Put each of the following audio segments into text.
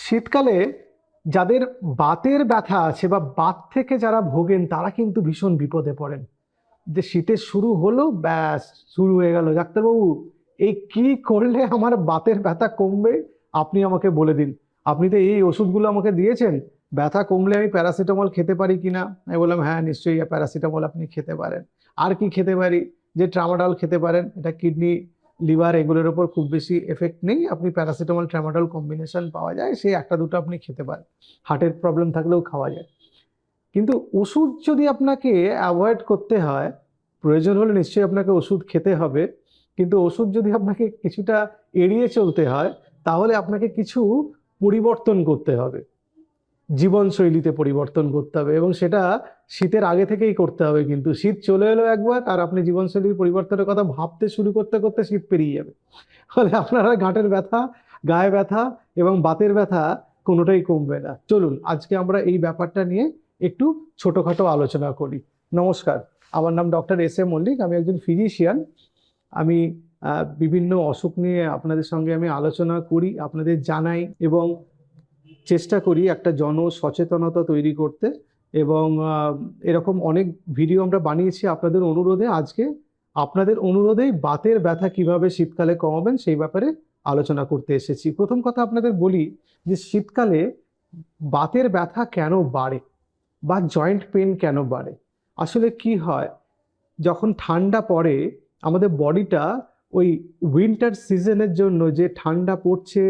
শীতকালে যাদের বাতের ব্যথা আছে বা বাত থেকে যারা ভোগেন তারা কিন্তু ভীষণ বিপদে পড়েন। যে শীতের শুরু হলো, ব্যাস শুরু হয়ে গেল, ডাক্তারবাবু এই কি করলে আমার বাতের ব্যথা কমবে, আপনি আমাকে বলে দিন। আপনি তো এই ওষুধগুলো আমাকে দিয়েছেন, ব্যথা কমলে আমি প্যারাসিটামল খেতে পারি কিনা। আমি বললাম হ্যাঁ নিশ্চয়ই প্যারাসিটামল আপনি খেতে পারেন। আর কি খেতে পারি? যে ট্রামাডল খেতে পারেন, এটা কিডনি লিভার এগুলোর ওপর খুব বেশি এফেক্ট নেই, আপনি প্যারাসিটামল ট্রামাডল কম্বিনেশন পাওয়া যায়, সেই একটা দুটো আপনি খেতে পারেন। হার্টের প্রবলেম থাকলেও খাওয়া যায়। কিন্তু ওষুধ যদি আপনাকে অ্যাভয়েড করতে হয়, প্রয়োজন হলে নিশ্চয়ই আপনাকে ওষুধ খেতে হবে, কিন্তু ওষুধ যদি আপনাকে কিছুটা এড়িয়ে চলতে হয় তাহলে আপনাকে কিছু পরিবর্তন করতে হবে, জীবনশৈলীতে পরিবর্তন করতে হবে, এবং সেটা শীতের আগে থেকেই করতে হবে। কিন্তু শীত চলে এলো একবার আর আপনি জীবনশৈলীর পরিবর্তনের কথা ভাবতে শুরু করতে করতে শীত পেরিয়ে যাবে, ফলে আপনার আর গাঁটের ব্যথা, গায়ে ব্যথা এবং বাতের ব্যথা কোনোটাই কমবে না। চলুন আজকে আমরা এই ব্যাপারটা নিয়ে একটু ছোটখাটো আলোচনা করি। নমস্কার, আমার নাম ডক্টর এস এ মল্লিক, আমি একজন ফিজিশিয়ান। আমি বিভিন্ন অসুখ নিয়ে আপনাদের সঙ্গে আমি আলোচনা করি, আপনাদের জানাই এবং চেষ্টা করি একটা জন সচেতনতা তৈরি করতে। এবং এরকম অনেক ভিডিও আমরা বানিয়েছি আপনাদের অনুরোধে। আজকে আপনাদের অনুরোধেই বাতের ব্যথা কিভাবে শীতকালে কমাবেন সেই ব্যাপারে আলোচনা করতে এসেছি। প্রথম কথা আপনাদের বলি যে শীতকালে বাতের ব্যথা কেন বাড়ে বা জয়েন্ট পেন কেন বাড়ে। আসলে কি হয়, যখন ঠান্ডা পড়ে আমাদের বডিটা ওই উইন্টার সিজনের জন্য যে ঠান্ডা পড়ছে,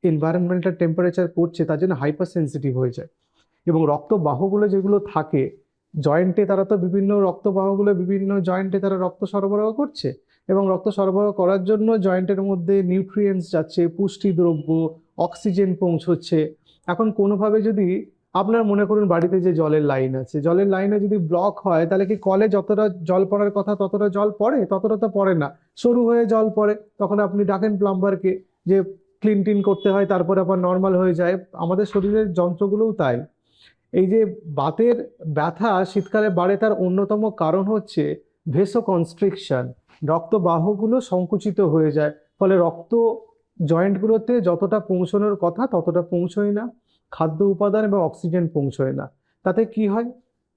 এনভায়রনমেন্টাল টেম্পারেচার পড়ছে, তার জন্য হাইপার সেন্সিটিভ হয়ে যায়। এবং রক্তবাহগুলো যেগুলো থাকে জয়েন্টে, তারা তো বিভিন্ন রক্তবাহগুলো বিভিন্ন জয়েন্টে তারা রক্ত সরবরাহ করছে, এবং রক্ত সরবরাহ করার জন্য জয়েন্টের মধ্যে নিউট্রিয়েন্টস যাচ্ছে, পুষ্টি দ্রব্য, অক্সিজেন পৌঁছচ্ছে। এখন কোনোভাবে যদি আপনার মনে করুন বাড়িতে যে জলের লাইন আছে, জলের লাইনে যদি ব্লক হয় তাহলে কি কলে যতটা জল পড়ার কথা ততটা জল পড়ে? ততটা তো পড়ে না, সরু হয়ে জল পড়ে। তখন আপনি ডাকেন প্লাম্বারকে, যে ক্লিন টিন করতে হয়, তারপরে আবার নর্মাল হয়ে যায়। আমাদের শরীরের যন্ত্রগুলোও তাই। এই যে বাতের ব্যথা শীতকালে বাড়ে তার অন্যতম কারণ হচ্ছে ভেসো কনস্ট্রিকশন, রক্তবাহগুলো সংকুচিত হয়ে যায়, ফলে রক্ত জয়েন্টগুলোতে যতটা পৌঁছানোর কথা ততটা পৌঁছয় না, খাদ্য উপাদান এবং অক্সিজেন পৌঁছয় না। তাতে কি হয়,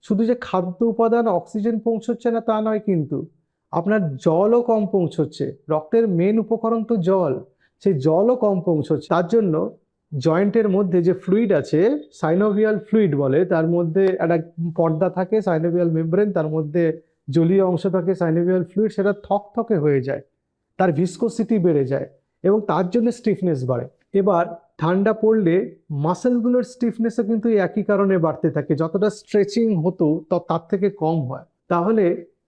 শুধু যে খাদ্য উপাদান অক্সিজেন পৌঁছচ্ছে না তা নয়, কিন্তু আপনার জলও কম পৌঁছচ্ছে। রক্তের মেন উপকরণ তো জল, সেই জলও কম পৌঁছচ্ছে। তার জন্য জয়েন্টের মধ্যে যে ফ্লুইড আছে, সাইনোভিয়াল ফ্লুইড বলে, তার মধ্যে একটা পর্দা থাকে সাইনোভিয়াল মেমব্রেন, তার মধ্যে জলীয় অংশ থাকে সাইনোভিয়াল ফ্লুইড, সেটা থকথকে হয়ে যায়, তার ভিসকোসিটি বেড়ে যায় এবং তার জন্য স্টিফনেস বাড়ে। এবার ঠান্ডা পড়লে মাসেলগুলোর স্টিফনেসও কিন্তু একই কারণে বাড়তে থাকে, যতটা স্ট্রেচিং হতো তার থেকে কম হয়। তাহলে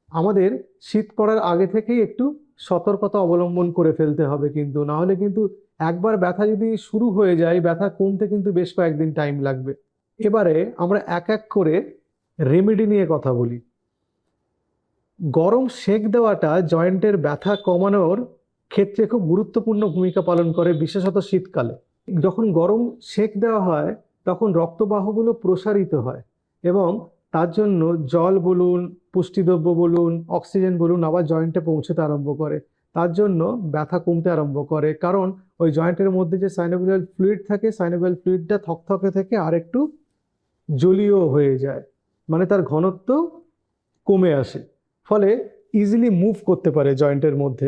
আমাদের শীত পড়ার আগে থেকেই একটু সতর্কতা অবলম্বন করে ফেলতে হবে, কিন্তু না হলে কিন্তু একবার ব্যথা যদি শুরু হয়ে যায়, ব্যথা কমতে কিন্তু বেশ কয়েকদিন টাইম লাগবে। এবারে আমরা এক এক করে রেমেডি নিয়ে কথা বলি। গরম সেক দেওয়াটা জয়েন্টের ব্যথা কমানোর ক্ষেত্রে খুব গুরুত্বপূর্ণ ভূমিকা পালন করে, বিশেষত শীতকালে। যখন গরম সেক দেওয়া হয় তখন রক্তবাহগুলো প্রসারিত হয় এবং তার জন্য জল বলুন, পুষ্টিদ্রব্য বলুন, অক্সিজেন বলুন আবার জয়েন্টে পৌঁছতে আরম্ভ করে। তার জন্য ব্যথা কমতে আরম্ভ করে, কারণ ওই জয়েন্টের মধ্যে যে সাইনোভিয়াল ফ্লুইড থাকে, সাইনোভিয়াল ফ্লুইডটা থকথকে থেকে আর একটু জলীয় হয়ে যায়, মানে তার ঘনত্ব কমে আসে, ফলে ইজিলি মুভ করতে পারে জয়েন্টের মধ্যে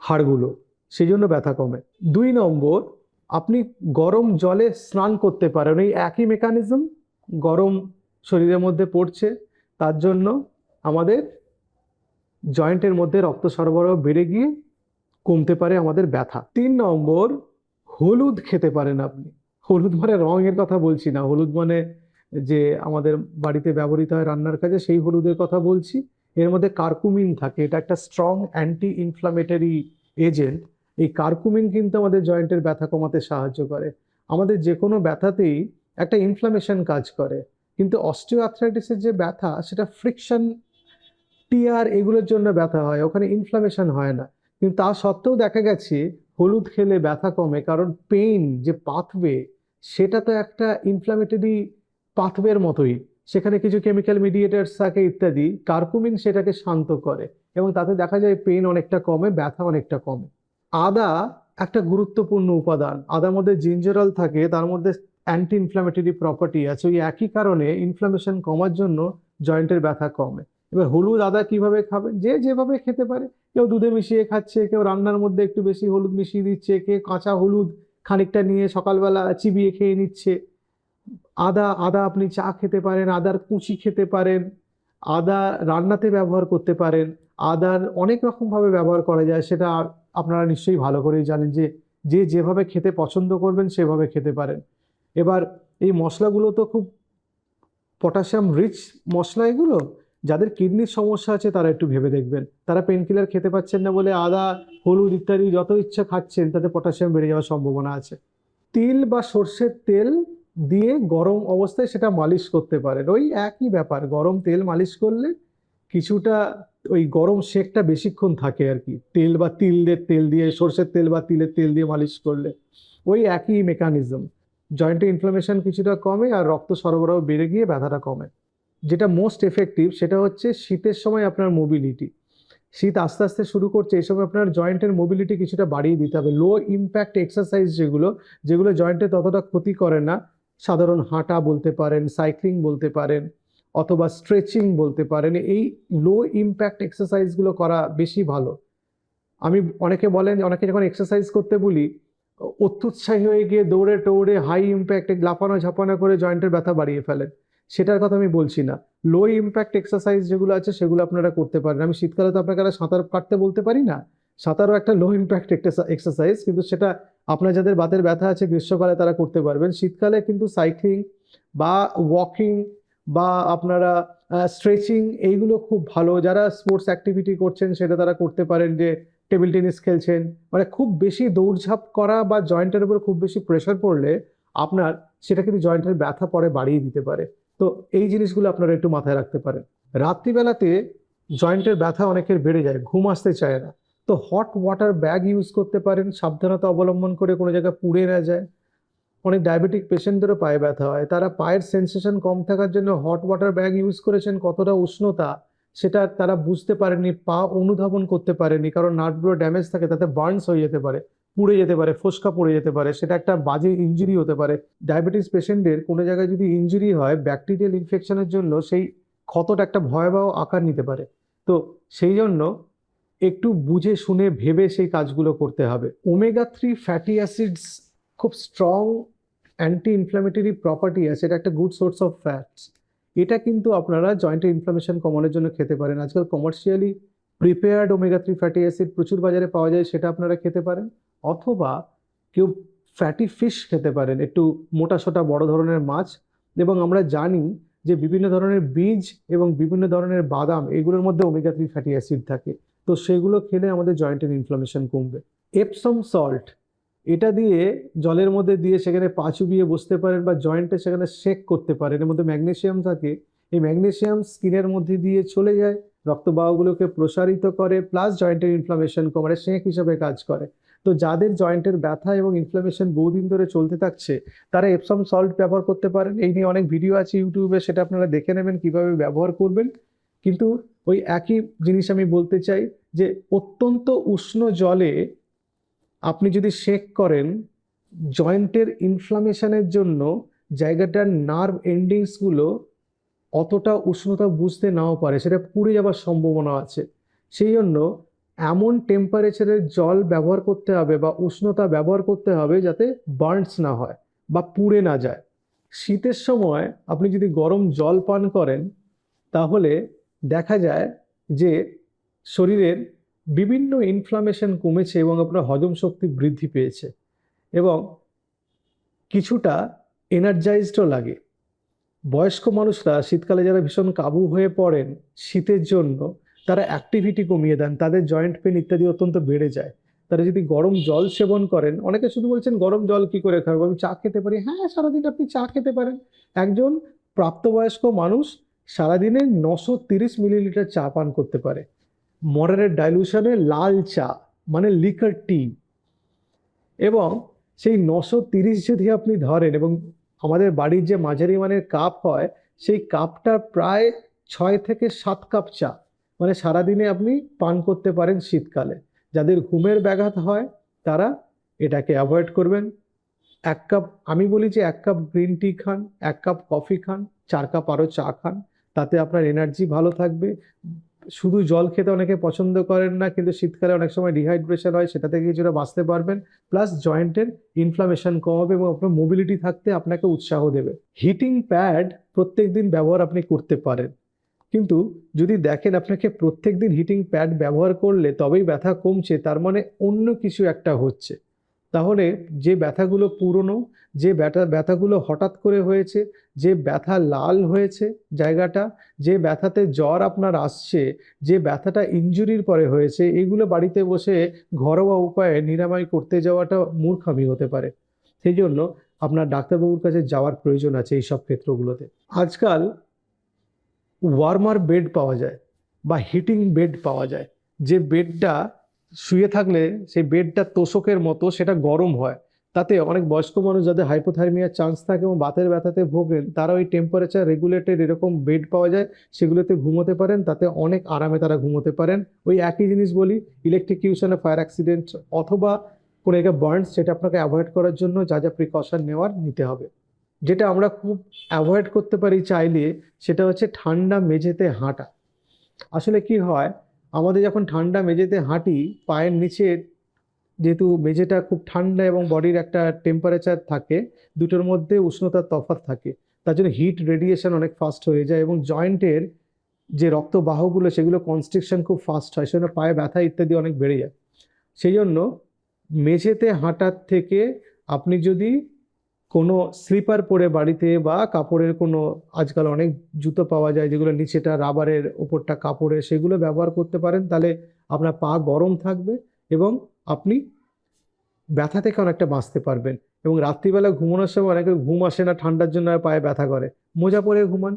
হাড়গুলো, সেই জন্য ব্যথা কমে। 2 নম্বর, আপনি গরম জলে স্নান করতে পারেন। এই একই মেকানিজম, গরম শরীরের মধ্যে পড়ছে, তার জন্য আমাদের জয়েন্টের মধ্যে রক্ত সরবরাহ বেড়ে গিয়ে কমতে পারে আমাদের ব্যথা। 3 নম্বর, হলুদ খেতে পারেন আপনি। হলুদ মানে রঙের কথা বলছি না, হলুদ মানে যে আমাদের বাড়িতে ব্যবহৃত হয় রান্নার কাজে, সেই হলুদের কথা বলছি। এর মধ্যে কার্কুমিন থাকে, এটা একটা স্ট্রং অ্যান্টি ইনফ্লামেটরি এজেন্ট। এই কার্কুমিন কিন্তু আমাদের জয়েন্টের ব্যথা কমাতে সাহায্য করে। আমাদের যে কোনো ব্যথাতেই একটা ইনফ্লামেশন কাজ করে, কিন্তু অস্টিওআর্থ্রাইটিসের যে ব্যথা সেটা ফ্রিকশন, টিয়ার এগুলোর জন্য ব্যথা হয়, ওখানে ইনফ্লামেশন হয় না। কিন্তু তা সত্ত্বেও দেখা গেছে হলুদ খেলে ব্যথা কমে, কারণ পেইন যে পাথওয়ে, সেটা তো একটা ইনফ্লামেটরি পাথওয়ের মতোই, সেখানে কিছু কেমিক্যাল মিডিয়েটার্স থাকে ইত্যাদি। কার্কুমিন সেটাকে শান্ত করে এবং তাতে দেখা যায় পেইন অনেকটা কমে, ব্যথা অনেকটা কমে। আদা একটা গুরুত্বপূর্ণ উপাদান। আদার মধ্যে জিঞ্জারল থাকে, তার মধ্যে অ্যান্টি ইনফ্ল্যামেটরি প্রপার্টি আছে। ওই একই কারণে ইনফ্ল্যামেশন কমার জন্য জয়েন্টের ব্যথা কমে। এবার হলুদ আদা কিভাবে খাবেন, যে যেভাবে খেতে পারে। কেউ দুধে মিশিয়ে খাচ্ছে, কেউ রান্নার মধ্যে একটু বেশি হলুদ মিশিয়ে দিচ্ছে, কেউ কাঁচা হলুদ খানিকটা নিয়ে সকালবেলা চিবিয়ে খেয়ে নিচ্ছে। আদা আদা আপনি চা খেতে পারেন, আদার কুচি খেতে পারেন, আদা রান্নাতে ব্যবহার করতে পারেন। আদার অনেক রকম ভাবে ব্যবহার করা যায়, সেটা আপনারা নিশ্চয়ই ভালো করেই জানেন যে যে যেভাবে খেতে পছন্দ করবেন সেভাবে খেতে পারেন। এবার এই মশলাগুলো তো খুব পটাশিয়াম রিচ মশলা এগুলো। যাদের কিডনির সমস্যা আছে তারা একটু ভেবে দেখবেন, তারা পেন কিলার খেতে পাচ্ছেন না বলে আদা হলুদ ইত্যাদি যত ইচ্ছা খাচ্ছেন, তাতে পটাশিয়াম বেড়ে যাওয়ার সম্ভাবনা আছে। তিল বা সর্ষের তেল দিয়ে গরম অবস্থায় সেটা মালিশ করতে পারেন। ওই একই ব্যাপার, গরম তেল মালিশ করলে কিছুটা ওই গরম সেকটা বেশিক্ষণ থাকে আর কি। তেল বা তিলের তেল দিয়ে, সর্ষের তেল বা তিলের তেল দিয়ে মালিশ করলে ওই একই মেকানিজম। জয়েন্টে ইনফ্লামেশন কিছুটা কমে আর রক্ত সরবরাহ বেড়ে গিয়ে ব্যথাটা কমে। যেটা মোস্ট এফেক্টিভ সেটা হচ্ছে শীতের সময় আপনার মোবিলিটি। শীত আস্তে আস্তে শুরু করছে, এই সময় আপনার জয়েন্টের মোবিলিটি কিছুটা বাড়িয়ে দিতে হবে। লো ইম্প্যাক্ট এক্সারসাইজ যেগুলো, যেগুলো জয়েন্টে ততটা ক্ষতি করে না, সাধারণ হাঁটা বলতে পারেন, সাইক্লিং বলতে পারেন, অথবা স্ট্রেচিং বলতে পারেন, এই লো ইম্প্যাক্ট এক্সারসাইজগুলো করা বেশি ভালো। আমি অনেকে বলেন, অনেকে যখন এক্সারসাইজ করতে বলি অত্যুৎসাহী হয়ে গিয়ে দৌড়ে টৌড়ে হাই ইম্প্যাক্টে লাফানো ঝাপানো করে জয়েন্টের ব্যথা বাড়িয়ে ফেলেন। সেটার কথা আমি বলছি না। লো ইম্প্যাক্ট এক্সারসাইজ যেগুলো আছে সেগুলো আপনারা করতে পারেন। আমি শীতকালে তো আপনাকে আর সাঁতার কাটতে বলতে পারি না, সাঁতারও একটা লো ইম্প্যাক্ট এক্সারসাইজ, কিন্তু সেটা আপনার যাদের বাতের ব্যথা আছে গ্রীষ্মকালে তারা করতে পারবেন। শীতকালে কিন্তু সাইক্লিং বা ওয়াকিং বা আপনারা স্ট্রেচিং এইগুলো খুব ভালো। যারা স্পোর্টস অ্যাক্টিভিটি করছেন সেটা তারা করতে পারেন, যে টেবিল টেনিস খেলছেন, মানে খুব বেশি দৌড়ঝাঁপ করা বা জয়েন্টের উপর খুব বেশি প্রেশার পড়লে আপনার সেটা কিন্তু জয়েন্টের ব্যথা পরে বাড়িয়ে দিতে পারে। তো এই জিনিসগুলো আপনারা একটু মাথায় রাখতে পারেন। রাত্রিবেলাতে জয়েন্টের ব্যথা অনেকের বেড়ে যায়, ঘুম আসতে চায় না, তো হট ওয়াটার ব্যাগ ইউজ করতে পারেন, সাবধানতা অবলম্বন করে কোনো জায়গায় পুড়ে না যায়। অনেক ডায়াবেটিক পেশেন্টদেরও পায়ে ব্যথা হয়, তারা পায়ের সেন্সেশন কম থাকার জন্য হট ওয়াটার ব্যাগ ইউজ করেছেন, কতটা উষ্ণতা সেটা তারা বুঝতে পারেনি, পা অনুধাবন করতে পারেনি, কারণ নার্ভগুলো ড্যামেজ থাকে, তাতে বার্নস হয়ে যেতে পারে, পুড়ে যেতে পারে, ফোস্কা পড়ে যেতে পারে, সেটা একটা বাজে ইনজুরি হতে পারে। ডায়াবেটিস পেশেন্টদের কোনো জায়গায় যদি ইনজুরি হয় ব্যাকটেরিয়াল ইনফেকশনের জন্য, সেই ক্ষতটা একটা ভয়াবহ আকার নিতে পারে। তো সেই জন্য একটু বুঝে শুনে ভেবে সেই কাজগুলো করতে হবে। ওমেগা-3 ফ্যাটি অ্যাসিডস খুব স্ট্রং অ্যান্টি ইনফ্ল্যামেটরি প্রপার্টি আছে, এটা একটা গুড সোর্স অফ ফ্যাটস। এটা কিন্তু আপনারা জয়েন্টের ইনফ্লামেশন কমানোর জন্য খেতে পারেন। আজকাল commercially prepared omega-3 fatty acid প্রচুর বাজারে পাওয়া যায়, সেটা আপনারা খেতে পারেন। অথবা কেউ ফ্যাটি ফিশ খেতে পারেন, একটু মোটা সোটা বড় ধরনের মাছ। এবং আমরা জানি যে বিভিন্ন ধরনের বীজ এবং বিভিন্ন ধরনের বাদাম, এগুলোর মধ্যে ওমেগা-3 ফ্যাটি অ্যাসিড থাকে, তো সেগুলো খেলে আমাদের জয়েন্টের ইনফ্লামেশন কমবে। এপসম সল্ট, এটা দিয়ে জলের মধ্যে দিয়ে সেখানে পা চুবিয়ে বসতে পারেন বা জয়েন্টে সেখানে শেক করতে পারেন। এর মধ্যে ম্যাগনেসিয়াম থাকে, এই ম্যাগনেসিয়াম স্কিনের মধ্যে দিয়ে চলে যায়, রক্তবাহগুলোকে প্রসারিত করে, প্লাস জয়েন্টের ইনফ্লামেশন কমায়, শেক হিসাবে কাজ করে। তো যাদের জয়েন্টের ব্যথা এবং ইনফ্লামেশন বহুদিন ধরে চলতে থাকছে তারা এপসম সল্ট ব্যবহার করতে পারেন। এই নিয়ে অনেক ভিডিও আছে ইউটিউবে, সেটা আপনারা দেখে নেবেন কিভাবে ব্যবহার করবেন। কিন্তু ওই একই জিনিস আমি বলতে চাই যে অত্যন্ত উষ্ণ জলে আপনি যদি শেক করেন, জয়েন্টের ইনফ্লামেশনের জন্য জায়গাটার নার্ভ এন্ডিংসগুলো অতটা উষ্ণতা বুঝতে নাও পারে, সেটা পুড়ে যাওয়ার সম্ভাবনা আছে। সেই জন্য এমন টেম্পারেচারের জল ব্যবহার করতে হবে বা উষ্ণতা ব্যবহার করতে হবে যাতে বার্নস না হয় বা পুড়ে না যায়। শীতের সময় আপনি যদি গরম জল পান করেন তাহলে দেখা যায় যে শরীরের বিভিন্ন ইনফ্লামেশন কমেছে এবং আপনার হজম শক্তি বৃদ্ধি পেয়েছে এবং কিছুটা এনার্জাইজডও লাগে। বয়স্ক মানুষরা শীতকালে যারা ভীষণ কাবু হয়ে পড়েন শীতের জন্য, তারা অ্যাক্টিভিটি কমিয়ে দেন, তাদের জয়েন্ট পেন ইত্যাদি অত্যন্ত বেড়ে যায়। তারা যদি গরম জল সেবন করেন, অনেকে শুধু বলছেন গরম জল কি করে খাবো, আমি চা খেতে পারি। হ্যাঁ, সারাদিন আপনি চা খেতে পারেন। একজন প্রাপ্তবয়স্ক মানুষ সারাদিনে 930 মিলিলিটার চা পান করতে পারে, মডারেট ডাইলুশনে লাল চা মানে লিকার টি। এবং সেই 930 যদি আপনি ধরেন, এবং আমাদের বাড়ির যে মাঝারি মানের কাপ হয় সেই কাপটা প্রায় 6 থেকে 7 কাপ চা, মানে সারাদিনে আপনি পান করতে পারেন শীতকালে। যাদের ঘুমের ব্যাঘাত হয় তারা এটাকে অ্যাভয়েড করবেন। এক কাপ, আমি বলি যে 1 কাপ গ্রিন টি খান, 1 কাপ কফি খান, 4 কাপ আরও চা খান, তাতে আপনার এনার্জি ভালো থাকবে। শুধু জল খেতে অনেকে পছন্দ করেন না, কিন্তু শীতকালে অনেক সময় ডিহাইড্রেশন হয়, সেটা থেকে কিছুটা বাঁচতে পারবেন। প্লাস জয়েন্টের ইনফ্লামেশন কমাবে এবং আপনার মোবিলিটি থাকতে আপনাকে উৎসাহ দেবে। হিটিং প্যাড প্রত্যেকদিন ব্যবহার আপনি করতে পারেন, কিন্তু যদি দেখেন আপনাকে প্রত্যেকদিন হিটিং প্যাড ব্যবহার করলে তবেই ব্যথা কমছে, তার মানে অন্য কিছু একটা হচ্ছে। তাহলে যে ব্যথাগুলো পুরনো, যে ব্যথাগুলো হঠাৎ করে হয়েছে, যে ব্যথা লাল হয়েছে জায়গাটা, যে ব্যথাতে জ্বর আপনার আসছে, যে ব্যথাটা ইনজুরির পরে হয়েছে, এগুলো বাড়িতে বসে ঘরোয়া উপায়ে নিরাময় করতে যাওয়াটা মূর্খামি হতে পারে। সেই জন্য আপনার ডাক্তারবাবুর কাছে যাওয়ার প্রয়োজন আছে এই সব ক্ষেত্রগুলোতে। আজকাল ওয়ার্মার বেড পাওয়া যায় বা হিটিং বেড পাওয়া যায়, যে বেডটা শুয়ে থাকলে সেই বেডটা তোষকের মতো, সেটা গরম হয়। তাতে অনেক বয়স্ক মানুষ যাদের হাইপোথার্মিয়ার চান্স থাকে এবং বাতের ব্যথাতে ভোগেন, তারা ওই টেম্পারেচার রেগুলেটেড এরকম বেড পাওয়া যায়, সেগুলোতে ঘুমোতে পারেন, তাতে অনেক আরামে তারা ঘুমোতে পারেন। ওই একই জিনিস বলি, ইলেকট্রিকিউশনে, ফায়ার অ্যাক্সিডেন্ট অথবা কোনো জায়গায় বার্নস, সেটা আপনাকে অ্যাভয়েড করার জন্য যা যা প্রিকশন নেওয়ার নিতে হবে। যেটা আমরা খুব অ্যাভয়েড করতে পারি চাইলে, সেটা হচ্ছে ঠান্ডা মেঝেতে হাঁটা। আসলে কি হয়, আমাদের যখন ঠান্ডা মেঝেতে হাঁটি, পায়ের নিচে যেহেতু মেঝেটা খুব ঠান্ডা এবং বডির একটা টেম্পারেচার থাকে, দুটোর মধ্যে উষ্ণতার তফাৎ থাকে, তার জন্য হিট রেডিয়েশন অনেক ফাস্ট হয়ে যায় এবং জয়েন্টের যে রক্তবাহগুলো সেগুলো কনস্ট্রিকশন খুব ফাস্ট হয়, সেজন্য পায়ে ব্যথা ইত্যাদি অনেক বেড়ে যায়। সেই জন্য মেঝেতে হাঁটার থেকে আপনি যদি কোনো স্লিপার পরে বাড়িতে বা কাপড়ের কোনো, আজকাল অনেক জুতো পাওয়া যায় যেগুলো নিচেটা রাবারের, ওপরটা কাপড়ের, সেগুলো ব্যবহার করতে পারেন, তাহলে আপনার পা গরম থাকবে এবং আপনি ব্যথা থেকে অনেকটা বাঁচতে পারবেন। এবং রাত্রিবেলা ঘুমানোর সময় অনেকের ঘুম আসে না ঠান্ডার জন্য, আর পায়ে ব্যথা করে, মোজা পরে ঘুমান।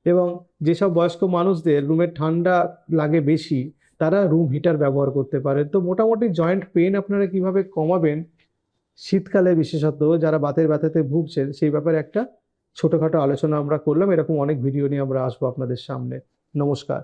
এবং যেসব বয়স্ক মানুষদের রুমের ঠান্ডা লাগে বেশি, তারা রুম হিটার ব্যবহার করতে পারেন। তো মোটামুটি জয়েন্ট পেন আপনারা কিভাবে কমাবেন শীতকালে, বিশেষত যারা বাতের ব্যথাতে ভুগছেন, সেই ব্যাপারে একটা ছোটখাটো আলোচনা আমরা করলাম। এরকম অনেক ভিডিও নিয়ে আমরা আসবো আপনাদের সামনে। নমস্কার।